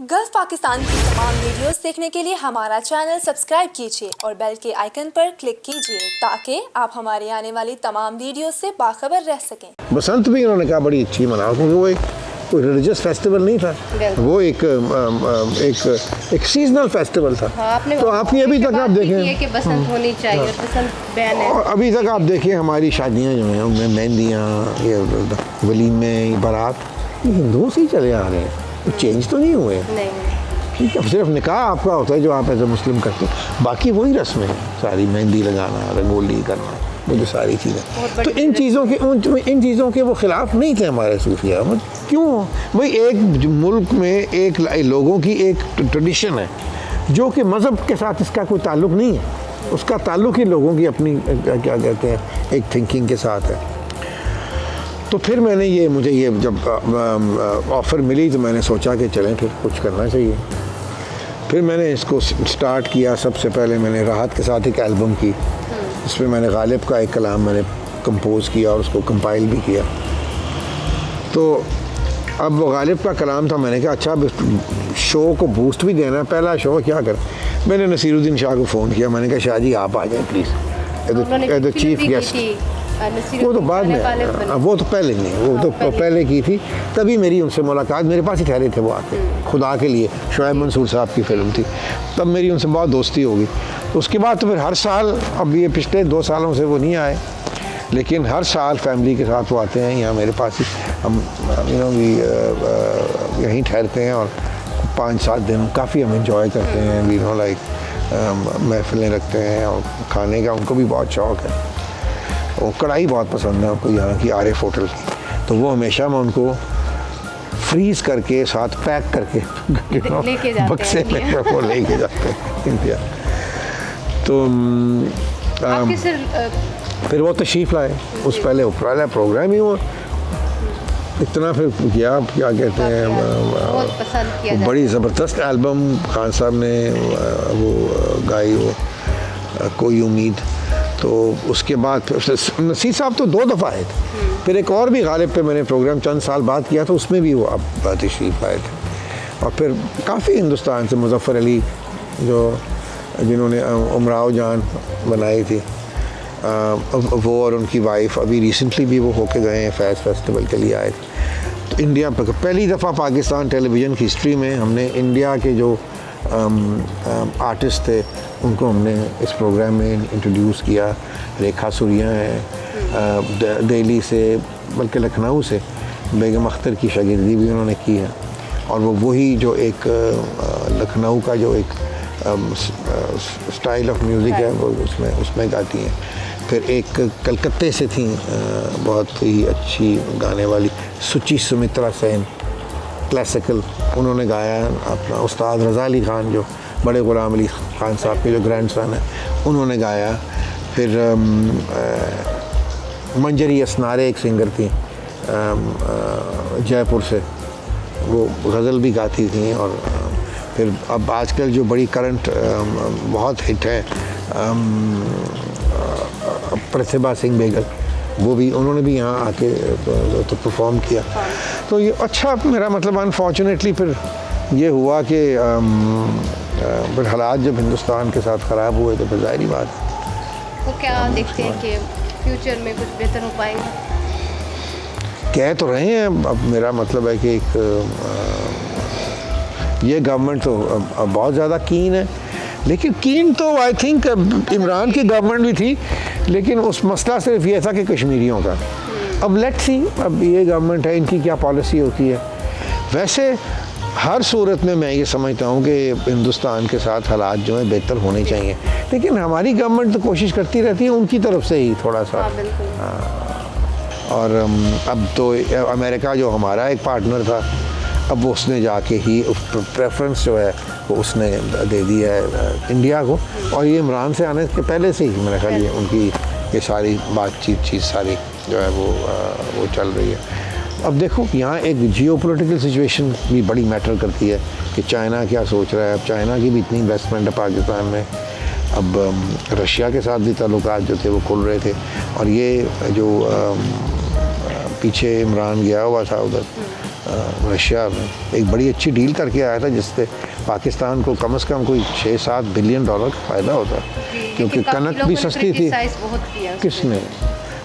Gulf Pakistan की तमाम videos देखने के लिए हमारा चैनल सब्सक्राइब कीजिए और बेल के आइकन पर क्लिक कीजिए ताकि आप हमारे आने वाली तमाम वीडियोस से बाखबर रह सकें। बसंत भी उन्होंने कहा बड़ी अच्छी मनाओ, क्योंकि वो एक कोई रिलीजियस फेस्टिवल नहीं था, वो एक सीजनल फेस्टिवल था। हाँ, तो आपने अभी तक आप देखें कि बसंत होनी चाहिए, बसंत बैन है। और अभी तक आप देखें हमारी शादियाँ जो हैं उनमें मेहंदियाँ, ये वलीमे, बारात, ये हिंदुओं से ही चले आ रहे हैं, चेंज तो नहीं हुए। ठीक है, सिर्फ निकाह आपका होता है जो आप एज ए मुस्लिम करते हैं, बाकी वही रस्में हैं सारी, मेहंदी लगाना, रंगोली करना, वो जो सारी चीज़ें। तो इन चीज़ों के वो ख़िलाफ़ नहीं थे हमारे सूफिया। क्यों भाई, एक मुल्क में एक लोगों की एक ट्रेडिशन है जो कि मज़हब के साथ इसका कोई ताल्लुक़ नहीं है, उसका ताल्लुक़ ही लोगों की अपनी क्या कहते हैं एक थिंकिंग के साथ है। तो फिर मुझे ये जब ऑफ़र मिली तो मैंने सोचा कि चलें फिर कुछ करना चाहिए। फिर मैंने इसको स्टार्ट किया। सबसे पहले मैंने राहत के साथ एक एल्बम की, इसमें मैंने गालिब का एक कलाम मैंने कंपोज़ किया और उसको कंपाइल भी किया। तो अब वो गालिब का कलाम था, मैंने कहा अच्छा अब शो को बूस्ट भी देना है, पहला शो क्या कर। मैंने नसीरुद्दीन शाह को फ़ोन किया, मैंने कहा शाह जी आप आ जाएँ please as the chief guest. वो तो बाद में, वो तो पहले नहीं, वो तो पहले की थी। तभी मेरी उनसे मुलाकात, मेरे पास ही ठहरे थे वो आके खुदा के लिए, शोएब मंसूर साहब की फ़िल्म थी, तब मेरी उनसे बहुत दोस्ती होगी। उसके बाद तो फिर हर साल, अब ये पिछले 2 सालों से वो नहीं आए, लेकिन हर साल फैमिली के साथ वो आते हैं यहाँ मेरे पास ही। हम यहीं ठहरते हैं और 5-7 दिन काफ़ी हम इंजॉय करते हैं। लाइक महफिलें रखते हैं और खाने का उनको भी बहुत शौक़ है। वो कढ़ाई बहुत पसंद है उनको यहाँ की आरिफ होटल की, तो वो हमेशा मैं उनको फ्रीज़ करके साथ पैक करके बक्से में वो लेके जाते हैं। तो फिर वो तशरीफ़ लाए, उस पहले प्रोग्राम ही हुआ इतना, फिर क्या कहते हैं वो बड़ी ज़बरदस्त एल्बम खान साहब ने वो गाई, वो कोई उम्मीद। तो उसके बाद नसीर साहब तो 2 दफ़ा आए थे, फिर एक और भी गालिब पे मैंने प्रोग्राम चंद साल बाद किया था, उसमें भी वो अब तशरीफ़ आए थे। और फिर काफ़ी हिंदुस्तान से मुज़फ़्फ़र अली जिन्होंने उमराव जान बनाई थी, वो और उनकी वाइफ अभी रिसेंटली भी वो होके गए हैं, फैज़ फेस्टिवल के लिए आए थे। तो इंडिया पर पहली दफ़ा पाकिस्तान टेलीविज़न की हिस्ट्री में हमने इंडिया के जो आर्टिस्ट थे उनको हमने इस प्रोग्राम में इंट्रोड्यूस किया। रेखा सूर्या है दिल्ली से, बल्कि लखनऊ से, बेगम अख्तर की शागिर्दी भी उन्होंने की है, और वो वही जो एक लखनऊ का जो एक स्टाइल ऑफ म्यूज़िक है वो उसमें गाती हैं। फिर एक कलकत्ते से थी बहुत ही अच्छी गाने वाली सुची सुमित्रा सेन, क्लासिकल, उन्होंने गाया। अपना उस्ताद रज़ा अली ख़ान जो बड़े ग़ुलाम अली ख़ान साहब के जो ग्रैंडसन हैं उन्होंने गाया। फिर मंजरी असनारे एक सिंगर थी जयपुर से, वो गज़ल भी गाती थी। और फिर अब आजकल जो बड़ी करंट बहुत हिट है प्रतिभा सिंह बेगल, वो भी उन्होंने भी यहाँ आके तो परफॉर्म किया। तो ये अच्छा, मेरा मतलब अनफॉर्चुनेटली फिर ये हुआ कि फिर हालात जब हिंदुस्तान के साथ ख़राब हुए तो फिर ज़ाहिरी बात है। तो क्या देखते हैं कि फ्यूचर में कुछ बेहतर हो पाएगा? कह तो रहे हैं, अब मेरा मतलब है कि ये गवर्नमेंट तो अब बहुत ज़्यादा कीन है, लेकिन कीन तो आई थिंक इमरान की गवर्नमेंट भी थी, लेकिन उस मसला सिर्फ ये था कि कश्मीरियों का। अब लेट्स सी, अब ये गवर्नमेंट है, इनकी क्या पॉलिसी होती है। वैसे हर सूरत में मैं ये समझता हूँ कि हिंदुस्तान के साथ हालात जो हैं बेहतर होने चाहिए, लेकिन हमारी गवर्नमेंट तो कोशिश करती रहती है उनकी तरफ से ही थोड़ा सा। और अब तो अमेरिका जो हमारा एक पार्टनर था, अब वो उसने जाके ही प्रेफरेंस जो है वो उसने दे दी है इंडिया को, और ये इमरान से आने के पहले से ही मेरा ख्याल उनकी ये सारी बातचीत चीज़ सारी जो है वो चल रही है। अब देखो यहाँ एक जियोपॉलिटिकल सिचुएशन भी बड़ी मैटर करती है कि चाइना क्या सोच रहा है। अब चाइना की भी इतनी इन्वेस्टमेंट है पाकिस्तान में, अब रशिया के साथ भी ताल्लुकात जो थे वो खुल रहे थे, और ये जो पीछे इमरान गया हुआ था उधर रशिया में एक बड़ी अच्छी डील करके आया था जिससे पाकिस्तान को कम से कम कोई 6-7 बिलियन डॉलर का फ़ायदा होता क्योंकि कनक भी सस्ती थी। किसने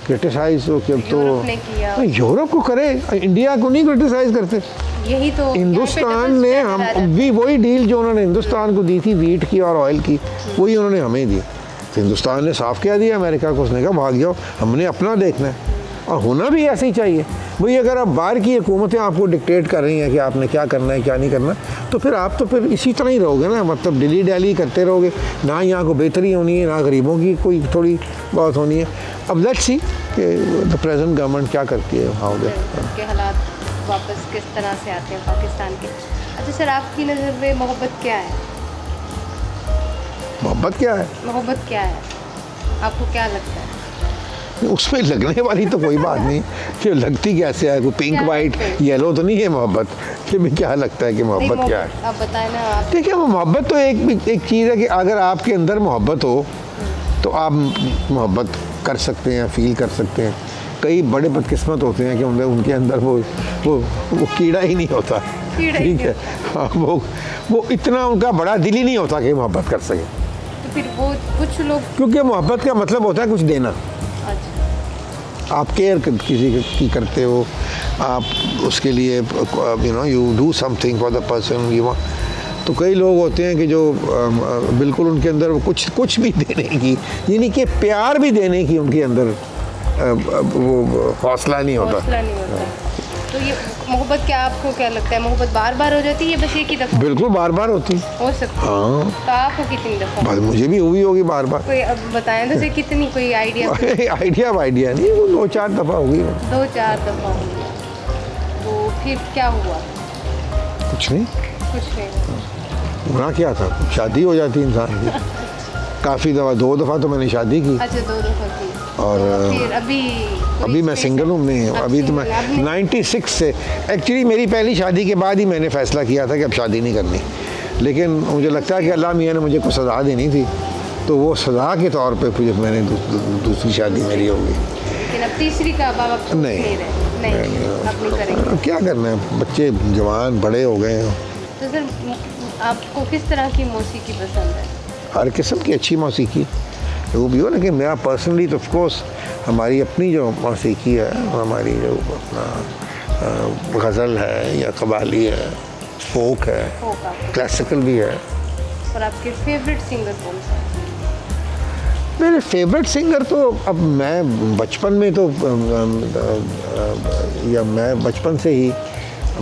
क्रिटिसाइज हो? क्यों तो यूरोप को करे, इंडिया को नहीं क्रिटिसाइज करते। यही तो हिंदुस्तान ने हम भी वही डील जो उन्होंने हिंदुस्तान को दी थी वीट की और ऑयल की, वही उन्होंने हमें दी। तो हिंदुस्तान ने साफ कह दिया अमेरिका को, उसने कहा भाग जाओ, हमने अपना देखना है और होना भी ऐसे ही चाहिए। भाई अगर आप बाहर की हुकूमतें आपको डिक्टेट कर रही हैं कि आपने क्या करना है क्या नहीं करना, तो फिर आप तो फिर इसी तरह ही रहोगे ना, मतलब डिली डैली करते रहोगे, ना यहाँ को बेहतरी होनी है ना गरीबों की कोई थोड़ी बहुत होनी है। अब लेट्स सी कि द प्रेजेंट गवर्नमेंट क्या करती है, हाउ दे के हालात वापस किस तरह से आते हैं पाकिस्तान के। अच्छा सर, आपकी नज़र में मोहब्बत क्या है? मोहब्बत क्या है? मोहब्बत क्या है, आपको क्या लगता है? उसमें लगने वाली तो कोई बात नहीं कि लगती कैसे है, कोई पिंक वाइट येलो तो नहीं है मोहब्बत कि भी क्या लगता है कि मोहब्बत क्या है। आप बताएं ना। आप ठीक है, वो मोहब्बत तो एक चीज़ है कि अगर आपके अंदर मोहब्बत हो तो आप मोहब्बत कर सकते हैं, फील कर सकते हैं। कई बड़े बदकिस्मत होते हैं कि उनके अंदर वो कीड़ा ही नहीं होता, ठीक है। हाँ, वो इतना उनका बड़ा दिल ही नहीं होता कि मोहब्बत कर सके। तो फिर वो कुछ लोग, क्योंकि मोहब्बत का मतलब होता है कुछ देना। आप केयर किसी की करते हो, आप उसके लिए you do something for the person you want. तो कई लोग होते हैं कि जो बिल्कुल उनके अंदर वो कुछ भी देने की, यानी कि प्यार भी देने की उनके अंदर वो हौसला नहीं होता। तो ये मोहब्बत क्या, आपको क्या लगता है, मोहब्बत बार बार हो जाती है बस एक ही दफ़ा? बिल्कुल बार बार होती हो सकती है। हाँ, तो आपको कितनी दफ़ा? बस मुझे भी हुई होगी बार बार। कोई अब बताएं तो, कितनी, कोई आइडिया? आइडिया नहीं, वो 2-4 दफ़ा होगी। 2-4 दफ़ा होगी। तो फिर क्या हुआ? कुछ नहीं। कुछ नहीं। गुनाह क्या था, शादी हो जाती इंसान की। काफ़ी दफ़ा, 2 दफ़ा तो मैंने शादी की। अच्छा, 2 दफ़ा की। और तो फिर अभी मैं सिंगल हूँ। नहीं, अभी तो मैं 96 से, एक्चुअली मेरी पहली शादी के बाद ही मैंने फ़ैसला किया था कि अब शादी नहीं करनी, लेकिन मुझे लगता है कि अल्लाह मियाँ ने मुझे कुछ सज़ा देनी थी, तो वो सज़ा के तौर पे फिर मैंने दूसरी शादी मेरी होगी। लेकिन अब तीसरी का अब नहीं करेंगे। क्या करना है, बच्चे जवान बड़े हो गए हैं। तो सर, आपको किस तरह की मौसीकी पसंद है? हर किस्म की अच्छी मौसीकी वो भी हो, लेकिन मेरा पर्सनली तो ऑफकोर्स हमारी अपनी जो मौसीकी है, हमारी जो अपना गज़ल है या कव्वाली है, फोक है, क्लासिकल भी है। और आपके फेवरेट सिंगर कौन सा है? मेरे फेवरेट सिंगर तो अब मैं बचपन में तो या मैं बचपन से ही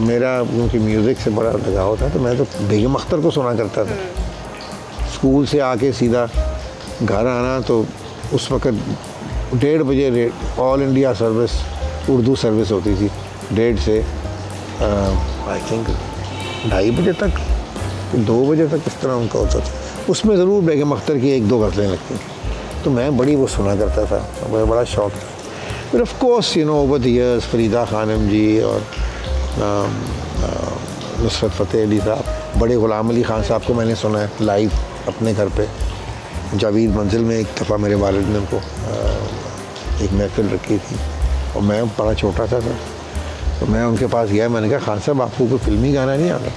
मेरा क्योंकि म्यूज़िक से बड़ा लगाव था, तो मैं तो बेगम अख्तर को सुना करता था। स्कूल से आके सीधा घर आना, तो उस वक़्त 1:30 बजे all India service Urdu service होती थी, 1:30 से आई थिंक 2:30 बजे तक, 2 बजे तक इस तरह उनका होता था। उसमें ज़रूर बेगम अख्तर की 1-2 गज़लें लगती, तो मैं बड़ी वो सुना करता था, मुझे बड़ा शौक़ था। फिर of course over the years Farida Khanum ji और नुसरत फ़तेह अली साहब, बड़े ग़ुलाम अली ख़ान साहब को मैंने सुना है लाइव अपने घर पे। जावेद मंजिल में एक दफ़ा मेरे वालिद ने उनको एक महफिल रखी थी और मैं बड़ा छोटा था, तो मैं उनके पास गया, मैंने कहा खान साहब आपको कोई फिल्मी गाना नहीं आता?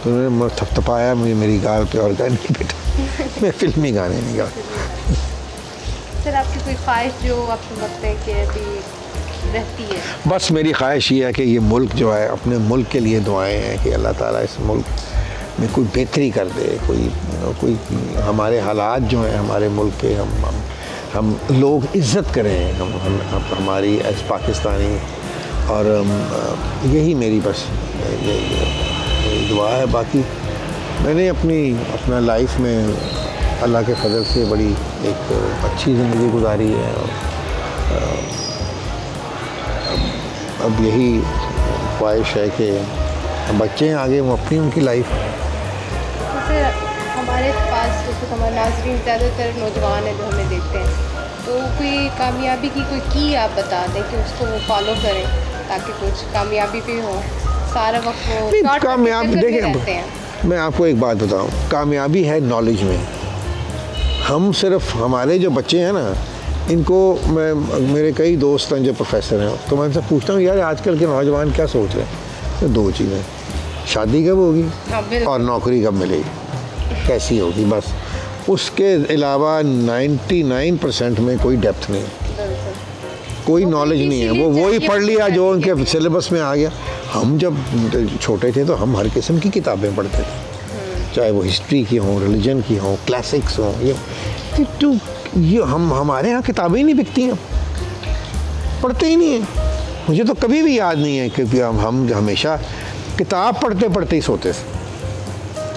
तो उन्होंने थपथपाया मुझे मेरी गाल पे और कहा नहीं बेटा मैं फिल्मी गाने नहीं गाता। सर, आपकी कोई ख्वाहिश जो आपको लगता है कि अभी रहती है? बस मेरी ख्वाहिश ये है कि ये मुल्क जो है, अपने मुल्क के लिए दुआएं हैं कि अल्लाह ताला इस मुल्क में कोई बेहतरी कर दे, कोई हमारे हालात जो हैं हमारे मुल्क के, हम लोग इज़्ज़त करें हम हमारी एज पाकिस्तानी, और यही मेरी बस यही दुआ है। बाकी मैंने अपना लाइफ में अल्लाह के फजल से बड़ी एक अच्छी ज़िंदगी गुजारी है, और अब यही ख्वाहिश है कि बच्चे हैं आगे, वो अपनी उनकी लाइफ। जैसे हमारे पास जैसे हमारे नाज़रीन ज़्यादातर नौजवान हैं जो हमें देखते हैं, तो कोई कामयाबी की आप बता दें कि उसको वो फॉलो करें ताकि कुछ कामयाबी भी हो। सारा वक्त वो कामयाबी देखें, मैं आपको एक बात बताऊं, कामयाबी है नॉलेज में। हम सिर्फ हमारे जो बच्चे हैं ना, इनको मेरे कई दोस्त हैं जो प्रोफेसर हैं, तो मैं इनसे पूछता हूँ यार आजकल के नौजवान क्या सोच रहे हैं, तो दो चीज़ें, शादी कब होगी हाँ, बिल्कुल। और नौकरी कब मिलेगी, कैसी होगी, बस उसके अलावा 99% में कोई डेप्थ नहीं है, कोई नॉलेज नहीं है। वो वही पढ़ लिया जो उनके सिलेबस में आ गया। हम जब छोटे थे तो हम हर किस्म की किताबें पढ़ते थे, चाहे वो हिस्ट्री की हों, रिलीजन की हों, क्लासिक्स हों, ये हमारे यहाँ किताबें ही नहीं बिकती हैं, पढ़ते ही नहीं हैं। मुझे तो कभी भी याद नहीं है क्योंकि हम हमेशा किताब पढ़ते पढ़ते ही सोते थे।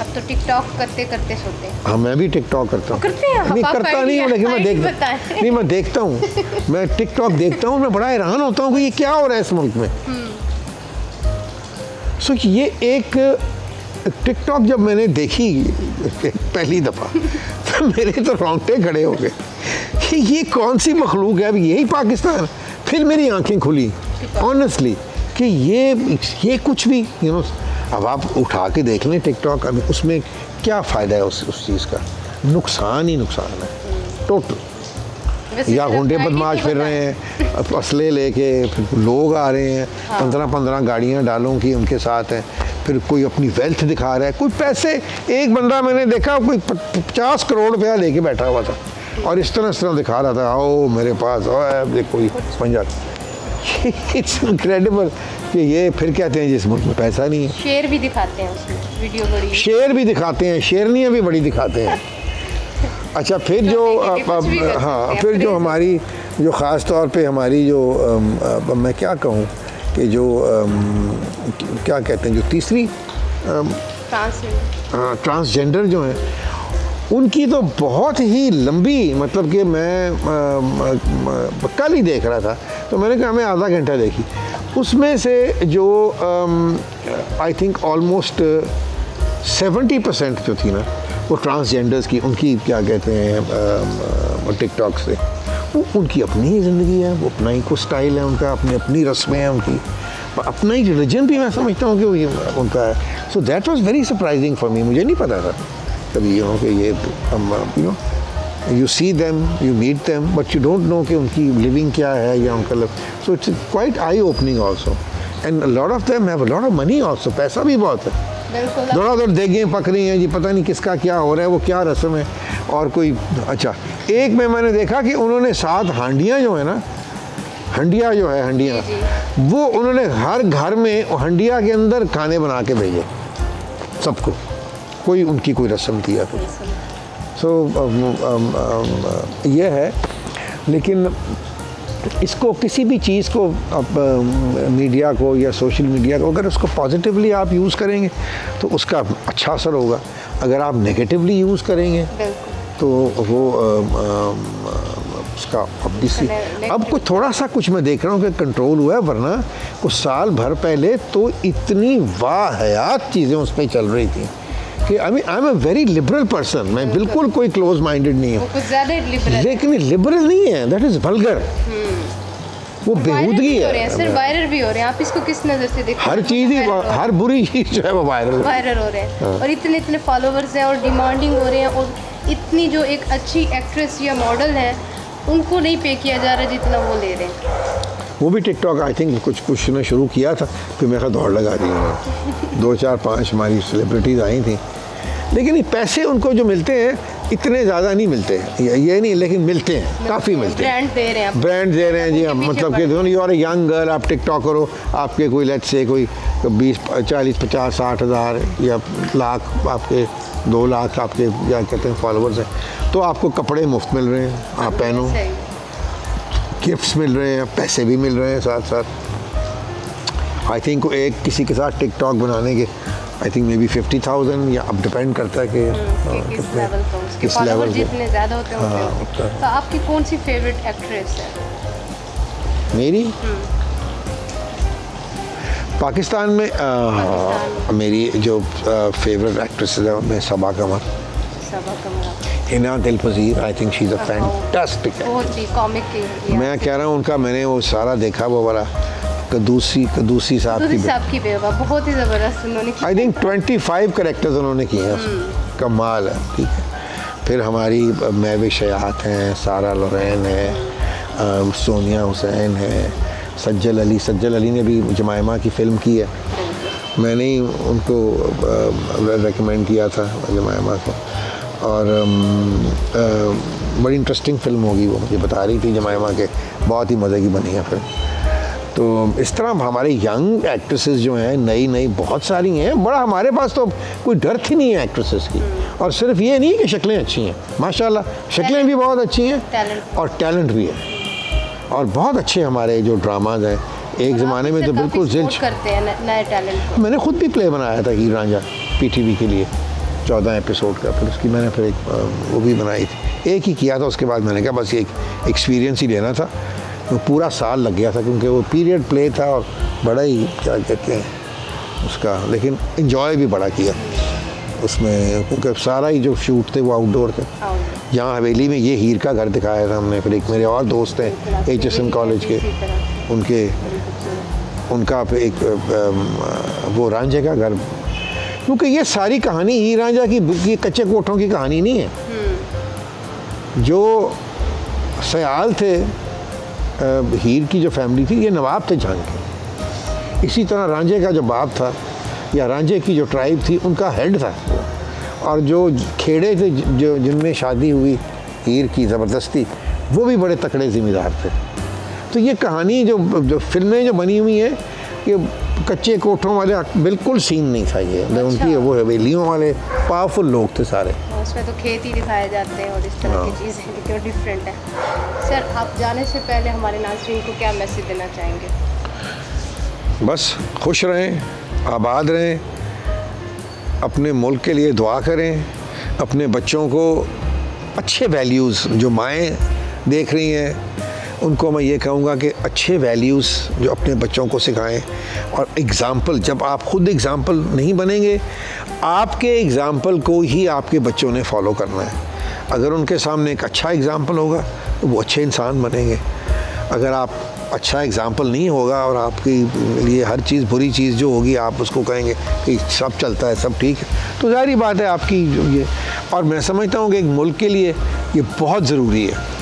अब तो टिकटॉक करते करते सोते हैं। हाँ, मैं भी टिकटॉक करता हूँ। करते हैं? नहीं आप करता नहीं हूँ, लेकिन मैं नहीं, मैं देखता हूँ, मैं टिकटॉक देखता हूँ, मैं बड़ा हैरान होता हूँ कि ये क्या हो रहा है इस मुल्क में। सो ये एक टिकटॉक जब मैंने देखी पहली दफ़ा तो मेरे तो रोंगटे खड़े हो गए कि ये कौन सी मखलूक है, अब यही पाकिस्तान। फिर मेरी आंखें खुली ऑनेस्टली कि ये कुछ भी अब आप उठा के देख लें टिकटॉक, अभी उसमें क्या फ़ायदा है उस चीज़ का, नुकसान ही नुकसान है टोटल। या गुंडे बदमाश फिर रहे हैं असले लेके, फिर लोग आ रहे हैं, 15-15 गाड़ियाँ डालों की उनके साथ हैं, फिर कोई अपनी वेल्थ दिखा रहा है, कोई पैसे, एक बंदा मैंने देखा कोई 50 करोड़ रुपया लेके बैठा हुआ था और इस तरह दिखा रहा था, ओ मेरे पास देखो ये पंजाब। इट्स इनक्रेडिबल कि ये फिर कहते हैं जिस मुल्क में पैसा नहीं है। शेर भी दिखाते हैं उसमें, वीडियो बड़ी शेर भी दिखाते हैं, शेरनियाँ भी बड़ी दिखाते हैं। अच्छा, फिर जो हाँ, फिर जो हमारी जो ख़ास तौर पे हमारी जो मैं क्या कहूँ कि जो क्या कहते हैं, जो तीसरी ट्रांसजेंडर जो हैं, उनकी तो बहुत ही लंबी, मतलब कि मैं कल ही देख रहा था तो मैंने कहा मैं आधा घंटा देखी, उसमें से जो आई थिंक ऑलमोस्ट 70% जो थी ना वो ट्रांसजेंडर्स की, उनकी क्या कहते हैं टिकटॉक से, वो उनकी अपनी ही ज़िंदगी है, वो अपना ही कुछ स्टाइल है उनका, अपनी रस्में हैं उनकी, अपना ही रिलीजन भी मैं समझता हूँ कि वो उनका है। So that was very surprising for me, मुझे नहीं पता था कभी कि ये हम you see them, you meet them, but you don't know कि उनकी living क्या है या उनका so it's quite eye opening also, and a lot of them have a lot of money also, पैसा भी बहुत है। दौड़ देखें पक रही हैं जी, पता नहीं किसका क्या हो रहा है, वो क्या रस्म है और कोई। अच्छा, एक में मैंने देखा कि उन्होंने 7 हांडियाँ जो है ना, हंडिया जो है, हंडिया, वो उन्होंने हर घर में हंडिया के अंदर खाने बना के भेजे सबको, कोई उनकी कोई रस्म थी या कुछ। सो ये है, लेकिन इसको किसी भी चीज़ को मीडिया को या सोशल मीडिया को अगर उसको पॉजिटिवली आप यूज़ करेंगे तो उसका अच्छा असर होगा, अगर आप नेगेटिवली यूज़ करेंगे तो वो उसका ऑब्वियसली अब कुछ थोड़ा सा कुछ मैं देख रहा हूँ कि कंट्रोल हुआ है, वरना कुछ साल भर पहले तो इतनी वाहियात चीज़ें उस पर चल रही थी कि I am a very liberal person, मैं बिल्कुल कोई क्लोज माइंडेड नहीं हूँ, लेकिन लिबरल नहीं है, दैट इज़ वल्गर, वो बेहूदगी है। सर वायरल भी हो रहे हैं, आप इसको किस नज़र से देखते हैं? हर चीज़ ही, हर बुरी चीज़ जो है वो वायरल हो रहे हैं और इतने फॉलोवर्स हैं और डिमांडिंग हो रहे हैं, और इतनी जो एक अच्छी एक्ट्रेस या मॉडल है उनको नहीं पे किया जा रहा जितना वो ले रहे हैं। वो भी टिकटॉक आई थिंक कुछ ने शुरू किया था, फिर मेरे दौड़ लगा दी उन्होंने, 2-4-5 हमारी सेलिब्रिटीज़ आई थी, लेकिन ये पैसे उनको जो मिलते हैं इतने ज़्यादा नहीं मिलते, ये नहीं, लेकिन मिलते हैं, काफ़ी मिलते हैं, ब्रांड दे रहे हैं जी हम, मतलब कि you are a young girl, आप टिकटॉक करो, आपके कोई लेट्स से कोई 20-40-50-60 हज़ार या लाख, आपके 2 लाख आपके क्या कहते हैं फॉलोवर्स हैं, तो आपको कपड़े मुफ्त मिल रहे हैं, आप पहनो, गिफ्ट्स मिल रहे हैं, पैसे भी मिल रहे हैं साथ साथ। आई थिंक एक किसी के साथ टिकटॉक बनाने के आई थिंक मे बी 50,000, या अब डिपेंड करता है कि किस लेवल जितने ज़्यादा होते हैं। तो आपकी कौन सी फेवरेट एक्ट्रेस है? मेरी पाकिस्तान में मेरी जो फेवरेट एक्ट्रेस है मैं सबा Qamar, Hina Dil Pazeer, I think she is a fantastic, बहुत ही कॉमिक। मैं कह रहा हूँ उनका, मैंने वो सारा देखा, वो वाला कदूसी साहब की बेवा, बहुत ही ज़बरदस्त उन्होंने, आई थिंक 25 कैरेक्टर्स उन्होंने किए हैं, कमाल है। ठीक है, फिर हमारी महविश हयात हैं, सारा लोरेन है, सोनिया हुसैन है, सज्जल अली ने भी जमायमा की फ़िल्म की है, मैंने ही उनको रेकमेंड किया था जमायमा को, और बड़ी इंटरेस्टिंग फिल्म होगी वो, मुझे बता रही थी जमायमा के, बहुत ही मज़े की बनी है फिल्म। तो इस तरह हमारे यंग एक्ट्रेसेस जो हैं नई बहुत सारी हैं, बड़ा हमारे पास तो कोई डर ही नहीं है एक्ट्रेसेस की। और सिर्फ ये नहीं कि शक्लें अच्छी हैं, माशाल्लाह शक्लें भी बहुत अच्छी हैं और टैलेंट भी है, और बहुत अच्छे हमारे जो ड्रामाज हैं। एक ज़माने में तो बिल्कुल जिल्च करते हैं नए टैलेंट को। मैंने खुद भी प्ले बनाया था हीर रांझा PTV के लिए 14 एपिसोड का, फिर उसकी मैंने फिर एक वो भी बनाई थी, एक ही किया था। उसके बाद मैंने कहा बस ये एक्सपीरियंस ही लेना था, तो पूरा साल लग गया था क्योंकि वो पीरियड प्ले था और बड़ा ही क्या कहते हैं उसका, लेकिन एंजॉय भी बड़ा किया उसमें, क्योंकि सारा ही जो शूट थे वो आउटडोर थे। यहाँ हवेली में ये हीर का घर दिखाया था हमने। फिर एक मेरे और दोस्त हैं HSM कॉलेज के, उनका एक वो रांझे का घर, क्योंकि ये सारी कहानी हीर रांझा की कच्चे कोठों की कहानी नहीं है। जो सयाल थे, हीर की जो फैमिली थी, ये नवाब थे जहां के। इसी तरह रांझे का जो बाप था या रांझे की जो ट्राइब थी, उनका हेड था। और जो खेड़े थे जो जिनमें शादी हुई हीर की ज़बरदस्ती, वो भी बड़े तकड़े ज़िम्मेदार थे। तो ये कहानी जो फिल्में जो बनी हुई हैं, ये कच्चे कोठों वाले बिल्कुल सीन नहीं था ये। अच्छा। उनकी वो हवेलियों वाले पावरफुल लोग थे सारे। उसमें तो खेत ही दिखाए जाते हैं और इस तरह की चीज़ें, क्यों डिफरेंट है। सर, आप जाने से पहले हमारे नाज़रीन को क्या मैसेज देना चाहेंगे? बस खुश रहें, आबाद रहें, अपने मुल्क के लिए दुआ करें, अपने बच्चों को अच्छे वैल्यूज़, जो माएँ देख रही हैं उनको मैं ये कहूँगा कि अच्छे वैल्यूज़ जो अपने बच्चों को सिखाएं। और एग्ज़ाम्पल, जब आप खुद एग्ज़ाम्पल नहीं बनेंगे, आपके एग्ज़ाम्पल को ही आपके बच्चों ने फॉलो करना है। अगर उनके सामने एक अच्छा एग्ज़ाम्पल होगा तो वो अच्छे इंसान बनेंगे। अगर आप अच्छा एग्ज़ाम्पल नहीं होगा और आपके लिए हर चीज़ बुरी चीज़ जो होगी आप उसको कहेंगे कि सब चलता है, सब ठीक है, तो ज़ाहिर बात है आपकी ये। और मैं समझता हूँ कि एक मुल्क के लिए ये बहुत ज़रूरी है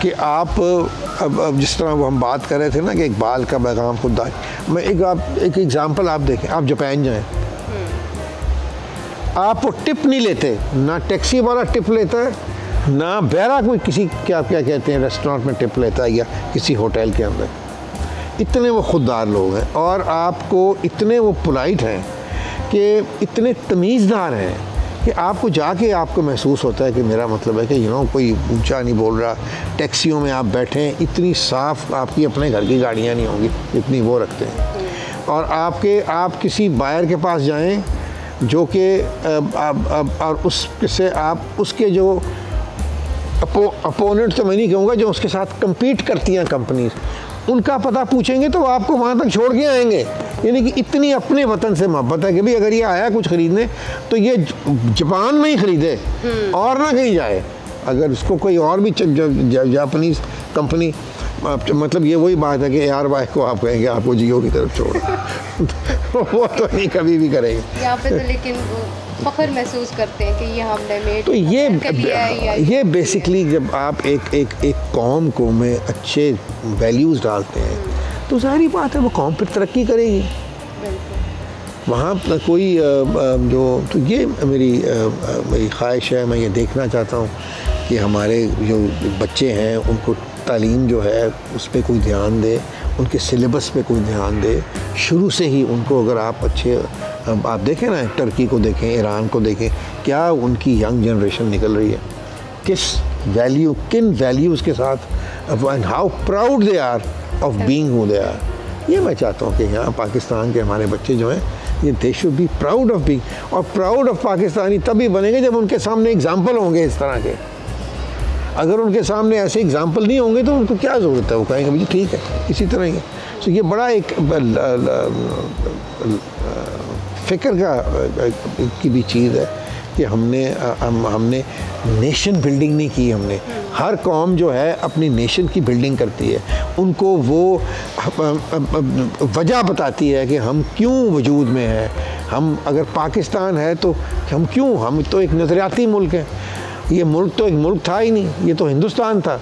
कि आप अब जिस तरह वो हम बात कर रहे थे ना कि इकबाल का पैगाम खुदा, मैं एक एग्ज़ाम्पल आप देखें, आप जापान जाएं, आप वो टिप नहीं लेते, ना टैक्सी वाला टिप लेता है, ना बहरा कोई किसी क्या कहते हैं रेस्टोरेंट में टिप लेता है या किसी होटल के अंदर। इतने वो खुददार लोग हैं और आपको इतने वो पोलाइट हैं कि इतने तमीज़दार हैं कि आपको जाके आपको महसूस होता है कि मेरा मतलब है कि कोई ऊंचा नहीं बोल रहा। टैक्सियों में आप बैठें, इतनी साफ़ आपकी अपने घर की गाड़ियाँ नहीं होंगी इतनी वो रखते हैं। और आप किसी बायर के पास जाएं जो कि और उससे आप उसके जो अपोनेंट, तो मैं नहीं कहूँगा, जो उसके साथ कम्पीट करती हैं कंपनीज, उनका पता पूछेंगे तो आपको वहाँ तक छोड़ के आएंगे। यानी कि इतनी अपने वतन से मोहब्बत है कि भाई अगर ये आया कुछ ख़रीदने तो ये जापान में ही ख़रीदे और ना कहीं जाए। अगर उसको कोई और भी जापानीज़ कंपनी, मतलब ये वही बात है कि यार भाई को आप कहेंगे आपको जियो की तरफ छोड़ वो तो नहीं कभी भी करेंगे। यहाँ पे तो लेकिन फ़ख्र महसूस करते हैं कि ये हमने मेड तो ये बेसिकली जब आप एक कौम को में अच्छे वैल्यूज़ डालते हैं तो ज़ाहिर बात है वो कौम फिर तरक्की करेगी। वहाँ कोई जो, तो ये मेरी ख्वाहिश है, मैं ये देखना चाहता हूँ कि हमारे जो बच्चे हैं उनको तालीम जो है उस पर कोई ध्यान दे, उनके सिलेबस पे कोई ध्यान दे शुरू से ही। उनको अगर आप अच्छे, आप देखें ना, टर्की को देखें, ईरान को देखें, क्या उनकी यंग जनरेशन निकल रही है, किन वैल्यूज़ के साथ, and how proud they are of being who they are. ये मैं चाहता हूँ कि यहाँ पाकिस्तान के हमारे बच्चे जो हैं ये they should be proud of being, और प्राउड ऑफ पाकिस्तानी तभी बनेंगे जब उनके सामने एग्जाम्पल होंगे इस तरह के। अगर उनके सामने ऐसे एग्जाम्पल नहीं होंगे तो उनको क्या ज़रूरत है, वो कहेंगे भाई ठीक है इसी तरह ही। तो ये बड़ा एक फ़िक्र की भी चीज़ है कि हमने नेशन बिल्डिंग नहीं की। हमने हर कौम जो है अपनी नेशन की बिल्डिंग करती है, उनको वो वजह बताती है कि हम क्यों वजूद में हैं। हम अगर पाकिस्तान है तो हम तो एक नज़रियाती मुल्क है। ये मुल्क तो एक मुल्क था ही नहीं, ये तो हिंदुस्तान था।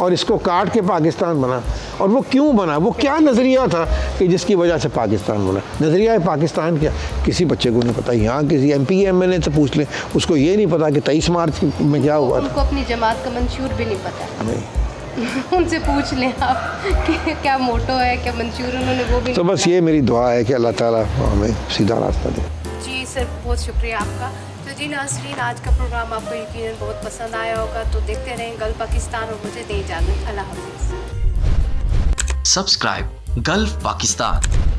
और इसको काट के पाकिस्तान बना। और वो क्यों बना, वो क्या नज़रिया था कि जिसकी वजह से पाकिस्तान बना। नज़रिया है पाकिस्तान क्या, किसी बच्चे को नहीं पता। यहाँ किसी MP MLA से पूछ लें, उसको ये नहीं पता कि 23 मार्च में क्या हुआ था। उनको अपनी जमात का मंशूर भी नहीं पता। नहीं, उनसे पूछ लें आप कि क्या मोटो है, क्या मंशूर, उन्होंने वो भी तो नहीं बस पता। ये मेरी दुआ है कि अल्लाह ताला हमें सीधा रास्ता दे। जी सर, बहुत शुक्रिया आपका। तो जी नाज़रीन, आज का प्रोग्राम आपको यकीनन बहुत पसंद आया होगा, तो देखते रहें गल्फ पाकिस्तान और मुझे दें इजाज़त। अल्लाह हाफ़िज़। Subscribe Gulf Pakistan.